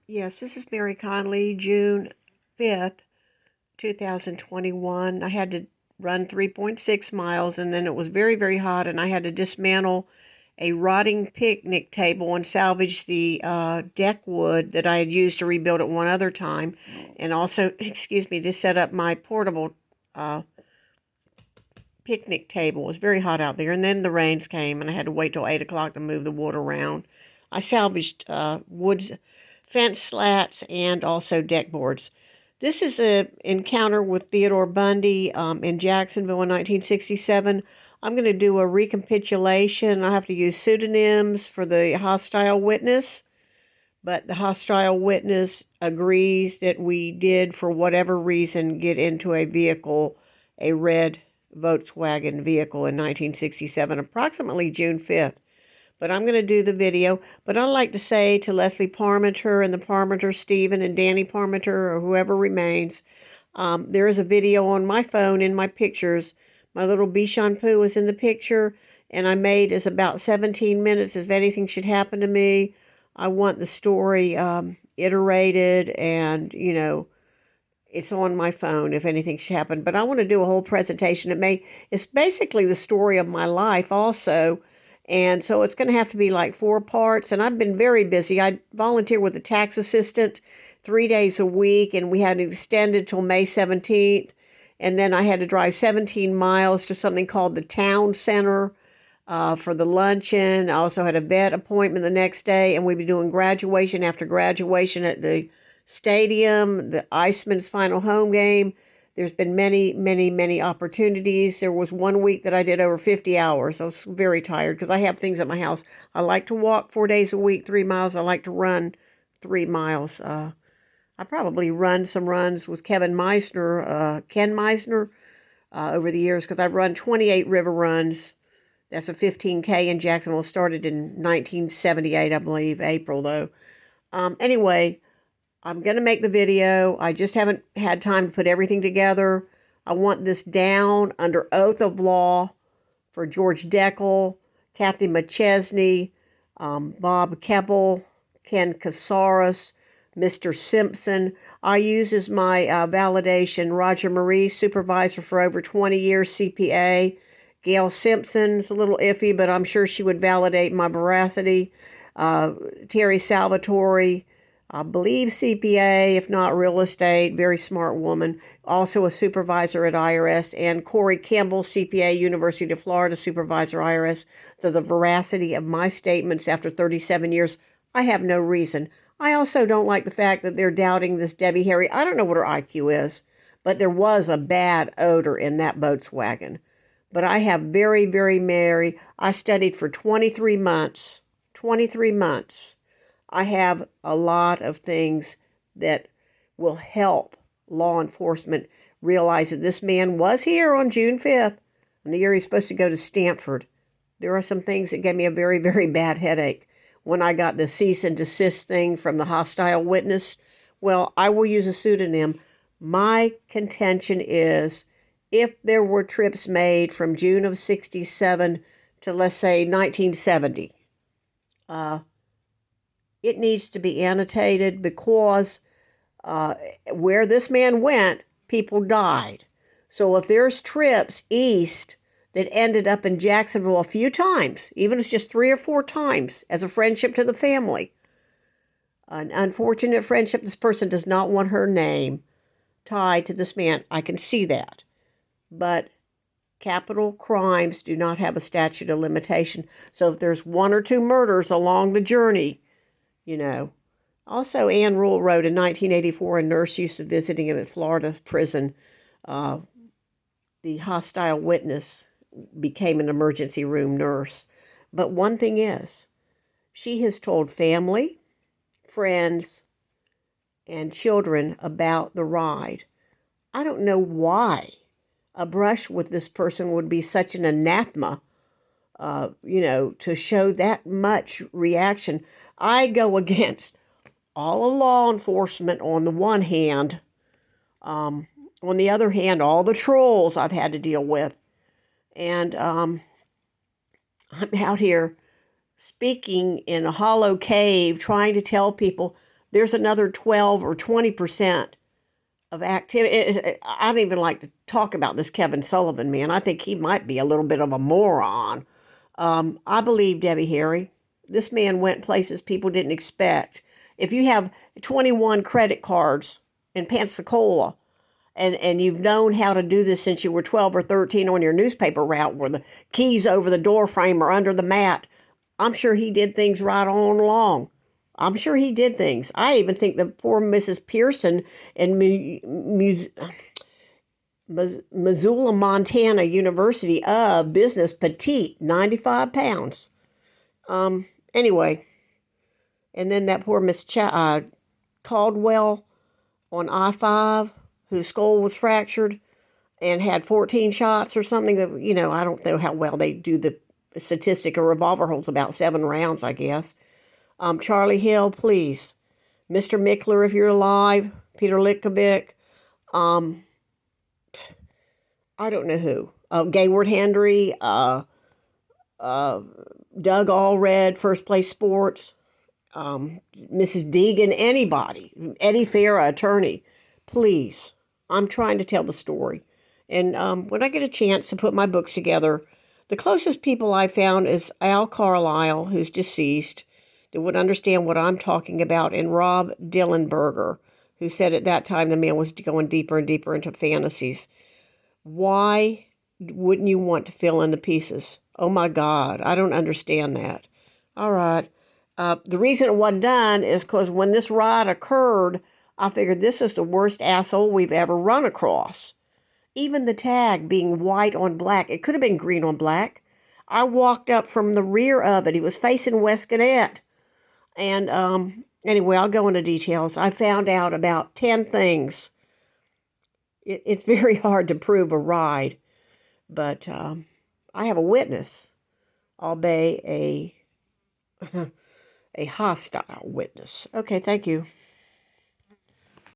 Yes, this is Mary Conley, June 5th, 2021. I had to run 3.6 miles, and then it was very, very hot, and I had to dismantle a rotting picnic table and salvage the deck wood that I had used to rebuild it one other time, and also, excuse me, to set up my portable uh, picnic table. It was very hot out there, and then the rains came, and I had to wait till 8 o'clock to move the wood around. I salvaged wood fence slats and also deck boards. This is an encounter with Theodore Bundy in Jacksonville in 1967. I'm going to do a recapitulation. I have to use pseudonyms for the hostile witness, but the hostile witness agrees that we did, for whatever reason, get into a vehicle, a red Volkswagen vehicle in 1967, approximately June 5th. But I'm going to do the video. But I'd like to say to Leslie Parmenter and the Parmenter, Stephen and Danny Parmenter, or whoever remains, there is a video on my phone in my pictures. My little Bichon Poo is in the picture, and I made is about 17 minutes. If anything should happen to me, I want the story iterated, and, it's on my phone if anything should happen. But I want to do a whole presentation. It's basically the story of my life also. And so it's going to have to be like 4 parts. And I've been very busy. I volunteer with a tax assistant 3 days a week, and we had it extended till May 17th. And then I had to drive 17 miles to something called the town center for the luncheon. I also had a vet appointment the next day, and we'd be doing graduation after graduation at the stadium, the Iceman's final home game. There's been many, many, many opportunities. There was 1 week that I did over 50 hours. I was very tired because I have things at my house. I like to walk 4 days a week, 3 miles. I like to run 3 miles. I probably run some runs with Ken Meisner, over the years, because I've run 28 river runs. That's a 15K in Jacksonville. Started in 1978, I believe, April though. Anyway, I'm going to make the video. I just haven't had time to put everything together. I want this down under oath of law for George Deckel, Kathy McChesney, Bob Keppel, Ken Casares, Mr. Simpson. I use as my validation Roger Marie, supervisor for over 20 years, CPA. Gail Simpson's a little iffy, but I'm sure she would validate my veracity. Terry Salvatore, I believe CPA, if not real estate, very smart woman, also a supervisor at IRS, and Corey Campbell, CPA, University of Florida, supervisor IRS. So the veracity of my statements after 37 years, I have no reason. I also don't like the fact that they're doubting this Debbie Harry. I don't know what her IQ is, but there was a bad odor in that Volkswagen. But I have very, very merry. I studied for 23 months. 23 months. I have a lot of things that will help law enforcement realize that this man was here on June 5th, and the year he's supposed to go to Stanford. There are some things that gave me a very, very bad headache when I got the cease and desist thing from the hostile witness. Well, I will use a pseudonym. My contention is, if there were trips made from June of 67 to, let's say, 1970, it needs to be annotated, because where this man went, people died. So if there's trips east that ended up in Jacksonville a few times, even if it's just 3 or 4 times, as a friendship to the family, an unfortunate friendship, this person does not want her name tied to this man. I can see that. But capital crimes do not have a statute of limitation. So if there's 1 or 2 murders along the journey, Also, Ann Rule wrote in 1984, a nurse used to visiting him at Florida prison. The hostile witness became an emergency room nurse. But one thing is, she has told family, friends, and children about the ride. I don't know why a brush with this person would be such an anathema, to show that much reaction. I go against all of law enforcement on the one hand. On the other hand, all the trolls I've had to deal with. And I'm out here speaking in a hollow cave, trying to tell people there's another 12 or 20% of activity. I don't even like to talk about this Kevin Sullivan man. I think he might be a little bit of a moron. I believe Debbie Harry. This man went places people didn't expect. If you have 21 credit cards in Pensacola, and you've known how to do this since you were 12 or 13 on your newspaper route where the keys over the door frame or under the mat, I'm sure he did things right on along. I'm sure he did things. I even think the poor Mrs. Pearson in Missoula, Montana University of Business, petite, 95 pounds. Anyway, and then that poor Miss Caldwell on I-5, whose skull was fractured and had 14 shots or something. I don't know how well they do the statistic. A revolver holds about 7 rounds, I guess. Charlie Hill, please. Mr. Mickler, if you're alive. Peter Litkovic. I don't know who. Gayward Hendry. Doug Allred, First Place Sports. Mrs. Deegan, anybody. Eddie Farah, attorney. Please. I'm trying to tell the story. And when I get a chance to put my books together, the closest people I found is Al Carlisle, who's deceased, that would understand what I'm talking about, and Rob Dillenberger, who said at that time the man was going deeper and deeper into fantasies. Why wouldn't you want to fill in the pieces? Oh my God, I don't understand that. All right. The reason it wasn't done is because when this riot occurred, I figured this is the worst asshole we've ever run across. Even the tag being white on black, it could have been green on black. I walked up from the rear of it. He was facing West Gannett. And anyway, I'll go into details. I found out about 10 things. It's very hard to prove a ride, but I have a witness, albeit a hostile witness. Okay, thank you.